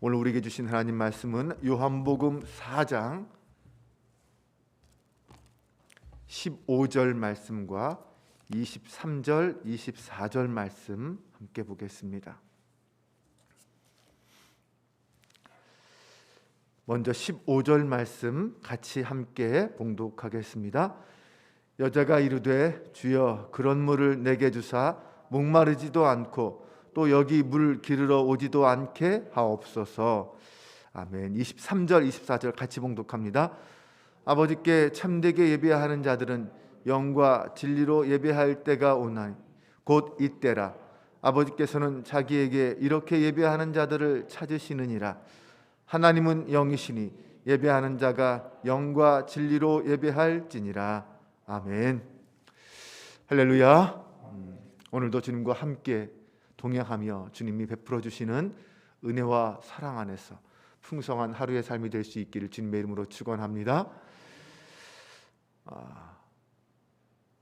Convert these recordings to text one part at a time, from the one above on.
오늘 우리에게 주신 하나님 말씀은 요한복음 4장 15절 말씀과 23절, 24절 말씀 함께 보겠습니다. 먼저 15절 말씀 같이 함께 봉독하겠습니다. 여자가 이르되 주여 그런 물을 내게 주사 목마르지도 않고 또 여기 물 기르러 오지도 않게 하옵소서. 아멘. 23절 24절 같이 봉독합니다. 아버지께 참되게 예배하는 자들은 영과 진리로 예배할 때가 오나니 곧 이때라. 아버지께서는 자기에게 이렇게 예배하는 자들을 찾으시느니라. 하나님은 영이시니 예배하는 자가 영과 진리로 예배할지니라. 아멘. 할렐루야. 오늘도 주님과 함께 동행하며 주님이 베풀어 주시는 은혜와 사랑 안에서 풍성한 하루의 삶이 될 수 있기를 주님의 이름으로 축원합니다.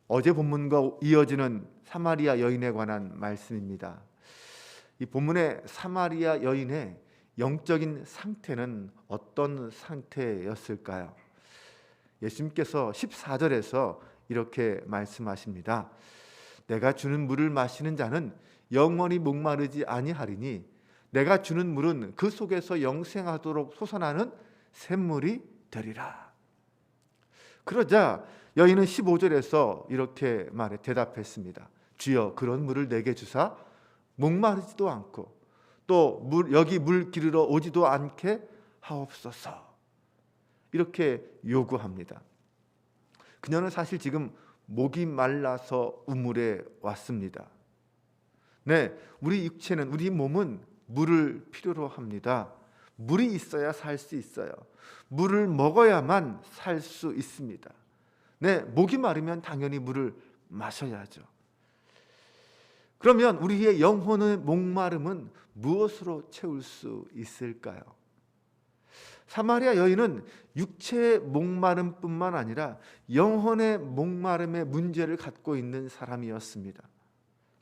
어제 본문과 이어지는 사마리아 여인에 관한 말씀입니다. 이 본문의 사마리아 여인의 영적인 상태는 어떤 상태였을까요? 예수님께서 14절에서 이렇게 말씀하십니다. 내가 주는 물을 마시는 자는 영원히 목마르지 아니하리니 내가 주는 물은 그 속에서 영생하도록 솟아나는 샘물이 되리라. 그러자 여인은 15절에서 이렇게 대답했습니다. 주여 그런 물을 내게 주사 목마르지도 않고 또 여기 물 기르러 오지도 않게 하옵소서. 이렇게 요구합니다. 그녀는 사실 지금 목이 말라서 우물에 왔습니다. 네, 우리 육체는, 우리 몸은 물을 필요로 합니다. 물이 있어야 살 수 있어요. 물을 먹어야만 살 수 있습니다. 네, 목이 마르면 당연히 물을 마셔야죠. 그러면 우리의 영혼의 목마름은 무엇으로 채울 수 있을까요? 사마리아 여인은 육체의 목마름뿐만 아니라 영혼의 목마름의 문제를 갖고 있는 사람이었습니다.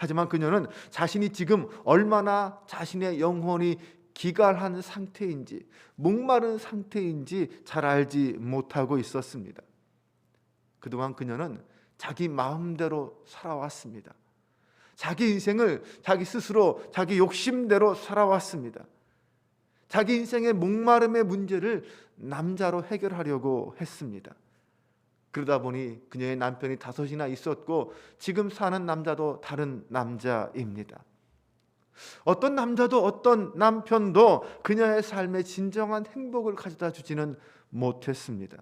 하지만 그녀는 자신이 지금 얼마나 자신의 영혼이 기갈한 상태인지, 목마른 상태인지 잘 알지 못하고 있었습니다. 그동안 그녀는 자기 마음대로 살아왔습니다. 자기 인생을 자기 스스로 자기 욕심대로 살아왔습니다. 자기 인생의 목마름의 문제를 남자로 해결하려고 했습니다. 그러다 보니 그녀의 남편이 5이나 있었고 지금 사는 남자도 다른 남자입니다. 어떤 남자도 어떤 남편도 그녀의 삶에 진정한 행복을 가져다 주지는 못했습니다.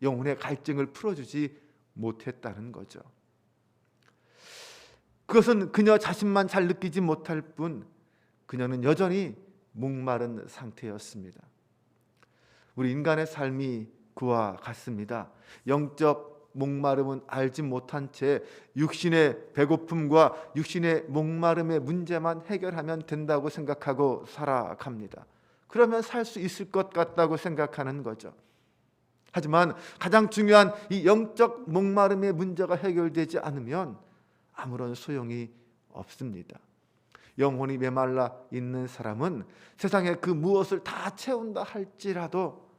영혼의 갈증을 풀어주지 못했다는 거죠. 그것은 그녀 자신만 잘 느끼지 못할 뿐 그녀는 여전히 목마른 상태였습니다. 우리 인간의 삶이 그와 같습니다. 영적 목마름은 알지 못한 채 육신의 배고픔과 육신의 목마름의 문제만 해결하면 된다고 생각하고 살아갑니다. 그러면 살 수 있을 것 같다고 생각하는 거죠. 하지만 가장 중요한 이 영적 목마름의 문제가 해결되지 않으면 아무런 소용이 없습니다. 영혼이 메말라 있는 사람은 세상에 그 무엇을 다 채운다 할지라도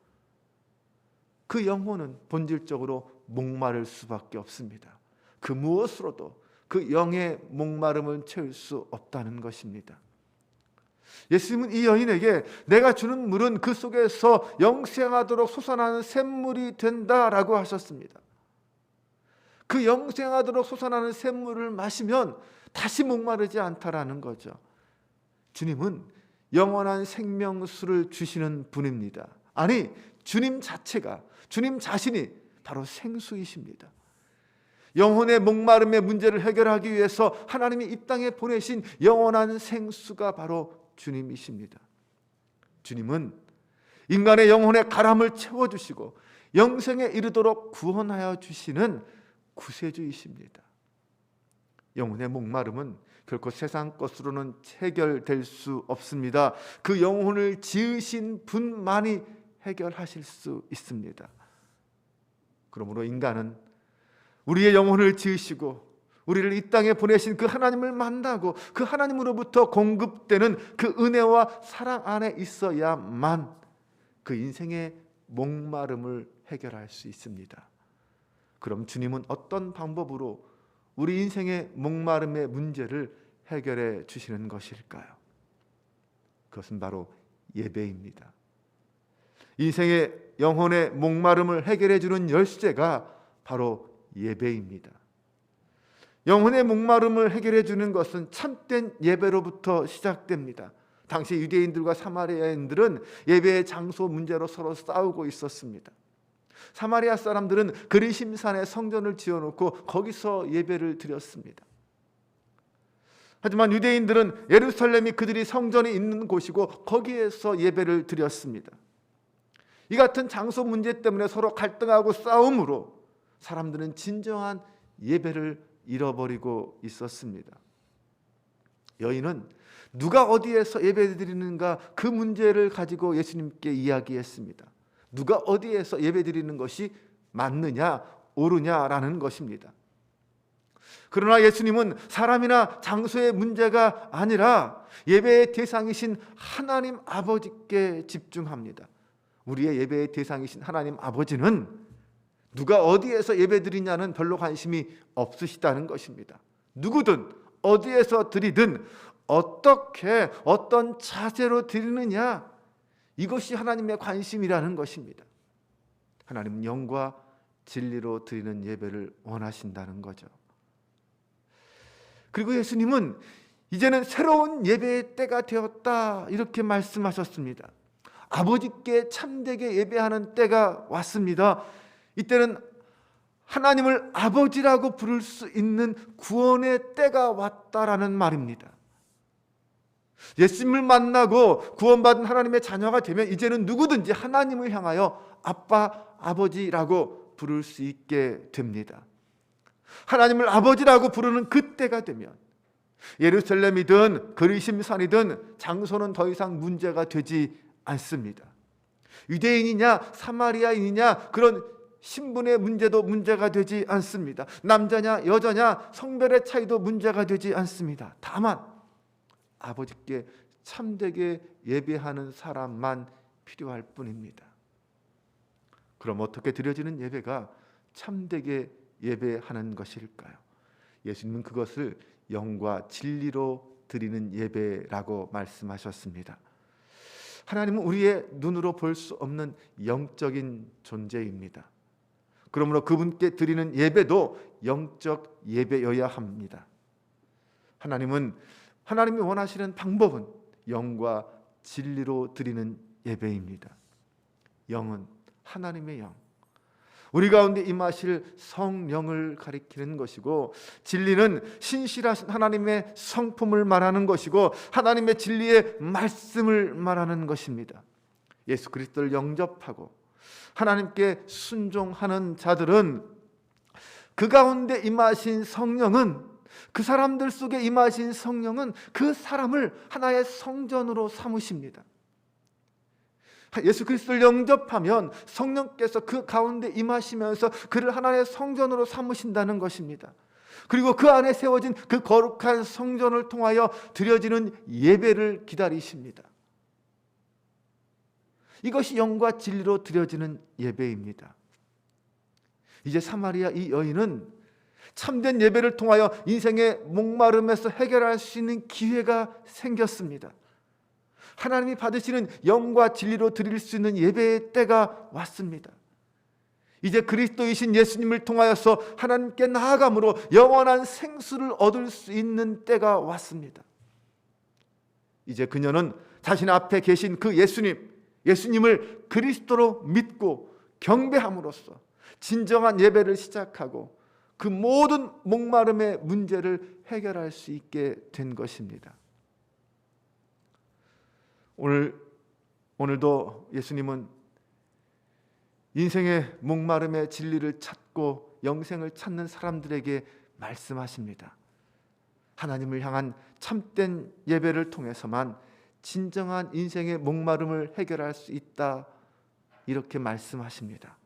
그 영혼은 본질적으로 목마를 수밖에 없습니다. 그 무엇으로도 그 영의 목마름을 채울 수 없다는 것입니다. 예수님은 이 여인에게 내가 주는 물은 그 속에서 영생하도록 솟아나는 샘물이 된다라고 하셨습니다. 그 영생하도록 솟아나는 샘물을 마시면 다시 목마르지 않다라는 거죠. 주님은 영원한 생명수를 주시는 분입니다. 아니, 주님 자체가, 주님 자신이 바로 생수이십니다. 영혼의 목마름의 문제를 해결하기 위해서 하나님이 이 땅에 보내신 영원한 생수가 바로 주님이십니다. 주님은 인간의 영혼의 가람을 채워주시고 영생에 이르도록 구원하여 주시는 구세주이십니다. 영혼의 목마름은 결코 세상 것으로는 해결될 수 없습니다. 그 영혼을 지으신 분만이 해결하실 수 있습니다. 그러므로 인간은 우리의 영혼을 지으시고 우리를 이 땅에 보내신 그 하나님을 만나고 그 하나님으로부터 공급되는 그 은혜와 사랑 안에 있어야만 그 인생의 목마름을 해결할 수 있습니다. 그럼 주님은 어떤 방법으로 우리 인생의 목마름의 문제를 해결해 주시는 것일까요? 그것은 바로 예배입니다. 인생의 영혼의 목마름을 해결해 주는 열쇠가 바로 예배입니다. 영혼의 목마름을 해결해 주는 것은 참된 예배로부터 시작됩니다. 당시 유대인들과 사마리아인들은 예배의 장소 문제로 서로 싸우고 있었습니다. 사마리아 사람들은 그리심산에 성전을 지어놓고 거기서 예배를 드렸습니다. 하지만 유대인들은 예루살렘이 그들이 성전이 있는 곳이고 거기에서 예배를 드렸습니다. 이 같은 장소 문제 때문에 서로 갈등하고 싸움으로 사람들은 진정한 예배를 잃어버리고 있었습니다. 여인은 누가 어디에서 예배드리는가 그 문제를 가지고 예수님께 이야기했습니다. 누가 어디에서 예배드리는 것이 맞느냐 옳으냐라는 것입니다. 그러나 예수님은 사람이나 장소의 문제가 아니라 예배의 대상이신 하나님 아버지께 집중합니다. 우리의 예배의 대상이신 하나님 아버지는 누가 어디에서 예배드리냐는 별로 관심이 없으시다는 것입니다. 누구든 어디에서 드리든 어떻게 어떤 자세로 드리느냐, 이것이 하나님의 관심이라는 것입니다. 하나님은 영과 진리로 드리는 예배를 원하신다는 거죠. 그리고 예수님은 이제는 새로운 예배의 때가 되었다 이렇게 말씀하셨습니다. 아버지께 참되게 예배하는 때가 왔습니다. 이때는 하나님을 아버지라고 부를 수 있는 구원의 때가 왔다라는 말입니다. 예수님을 만나고 구원받은 하나님의 자녀가 되면 이제는 누구든지 하나님을 향하여 아빠, 아버지라고 부를 수 있게 됩니다. 하나님을 아버지라고 부르는 그때가 되면 예루살렘이든 그리심산이든 장소는 더 이상 문제가 되지 않습니다. 유대인이냐 사마리아인이냐 그런 신분의 문제도 문제가 되지 않습니다. 남자냐 여자냐 성별의 차이도 문제가 되지 않습니다. 다만 아버지께 참되게 예배하는 사람만 필요할 뿐입니다. 그럼 어떻게 드려지는 예배가 참되게 예배하는 것일까요? 예수님은 그것을 영과 진리로 드리는 예배라고 말씀하셨습니다. 하나님은 우리의 눈으로 볼 수 없는 영적인 존재입니다. 그러므로 그분께 드리는 예배도 영적 예배여야 합니다. 하나님이 원하시는 방법은 영과 진리로 드리는 예배입니다. 영은 하나님의 영, 우리 가운데 임하실 성령을 가리키는 것이고, 진리는 신실하신 하나님의 성품을 말하는 것이고 하나님의 진리의 말씀을 말하는 것입니다. 예수 그리스도를 영접하고 하나님께 순종하는 자들은 그 가운데 임하신 성령은, 그 사람들 속에 임하신 성령은 그 사람을 하나의 성전으로 삼으십니다. 예수 그리스도를 영접하면 성령께서 그 가운데 임하시면서 그를 하나의 성전으로 삼으신다는 것입니다. 그리고 그 안에 세워진 그 거룩한 성전을 통하여 드려지는 예배를 기다리십니다. 이것이 영과 진리로 드려지는 예배입니다. 이제 사마리아 이 여인은 참된 예배를 통하여 인생의 목마름에서 해결할 수 있는 기회가 생겼습니다. 하나님이 받으시는 영과 진리로 드릴 수 있는 예배의 때가 왔습니다. 이제 그리스도이신 예수님을 통하여서 하나님께 나아감으로 영원한 생수를 얻을 수 있는 때가 왔습니다. 이제 그녀는 자신 앞에 계신 그 예수님을 그리스도로 믿고 경배함으로써 진정한 예배를 시작하고 그 모든 목마름의 문제를 해결할 수 있게 된 것입니다. 오늘도 예수님은 인생의 목마름의 진리를 찾고 영생을 찾는 사람들에게 말씀하십니다. 하나님을 향한 참된 예배를 통해서만 진정한 인생의 목마름을 해결할 수 있다, 이렇게 말씀하십니다.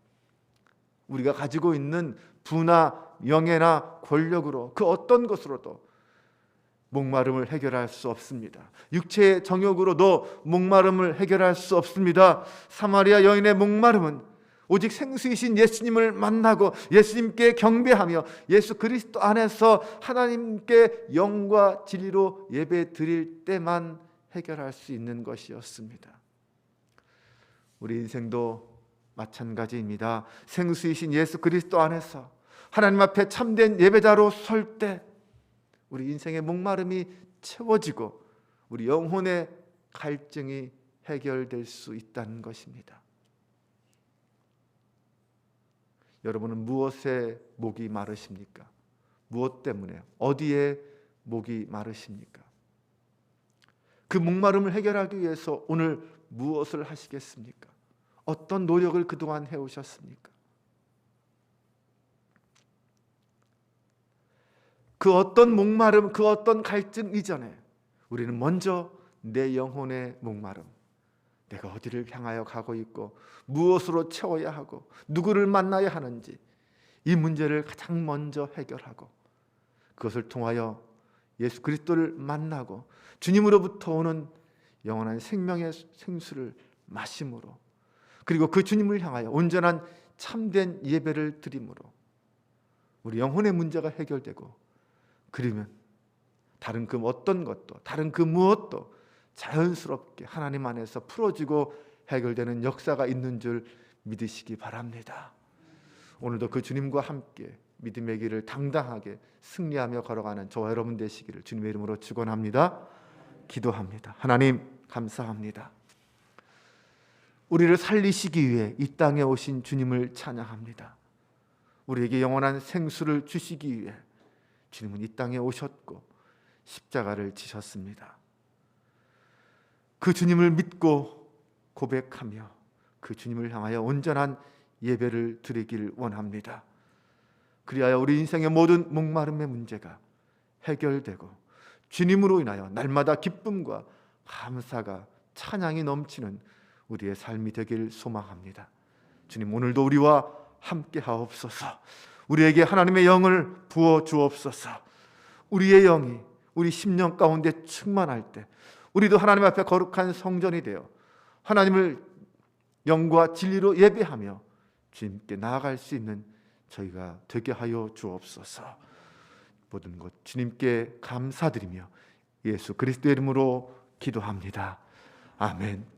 우리가 가지고 있는 부나 명예나 권력으로 그 어떤 것으로도 목마름을 해결할 수 없습니다. 육체의 정욕으로도 목마름을 해결할 수 없습니다. 사마리아 여인의 목마름은 오직 생수이신 예수님을 만나고 예수님께 경배하며 예수 그리스도 안에서 하나님께 영과 진리로 예배 드릴 때만 해결할 수 있는 것이었습니다. 우리 인생도 마찬가지입니다. 생수이신 예수 그리스도 안에서 하나님 앞에 참된 예배자로 설 때 우리 인생의 목마름이 채워지고 우리 영혼의 갈증이 해결될 수 있다는 것입니다. 여러분은 무엇에 목이 마르십니까? 무엇 때문에? 어디에 목이 마르십니까? 그 목마름을 해결하기 위해서 오늘 무엇을 하시겠습니까? 어떤 노력을 그동안 해오셨습니까? 그 어떤 목마름, 그 어떤 갈증 이전에 우리는 먼저 내 영혼의 목마름, 내가 어디를 향하여 가고 있고 무엇으로 채워야 하고 누구를 만나야 하는지 이 문제를 가장 먼저 해결하고 그것을 통하여 예수 그리스도를 만나고 주님으로부터 오는 영원한 생명의 생수를 마심으로 그리고 그 주님을 향하여 온전한 참된 예배를 드림으로 우리 영혼의 문제가 해결되고 그러면 다른 그 어떤 것도 다른 그 무엇도 자연스럽게 하나님 안에서 풀어지고 해결되는 역사가 있는 줄 믿으시기 바랍니다. 오늘도 그 주님과 함께 믿음의 길을 당당하게 승리하며 걸어가는 저와 여러분 되시기를 주님의 이름으로 축원합니다. 기도합니다. 하나님 감사합니다. 우리를 살리시기 위해 이 땅에 오신 주님을 찬양합니다. 우리에게 영원한 생수를 주시기 위해 주님은 이 땅에 오셨고 십자가를 지셨습니다. 그 주님을 믿고 고백하며 그 주님을 향하여 온전한 예배를 드리길 원합니다. 그리하여 우리 인생의 모든 목마름의 문제가 해결되고 주님으로 인하여 날마다 기쁨과 감사가 찬양이 넘치는 우리의 삶이 되길 소망합니다. 주님 오늘도 우리와 함께 하옵소서. 우리에게 하나님의 영을 부어 주옵소서. 우리의 영이 우리 심령 가운데 충만할 때 우리도 하나님 앞에 거룩한 성전이 되어 하나님을 영과 진리로 예배하며 주님께 나아갈 수 있는 저희가 되게 하여 주옵소서. 모든 것 주님께 감사드리며 예수 그리스도의 이름으로 기도합니다. 아멘.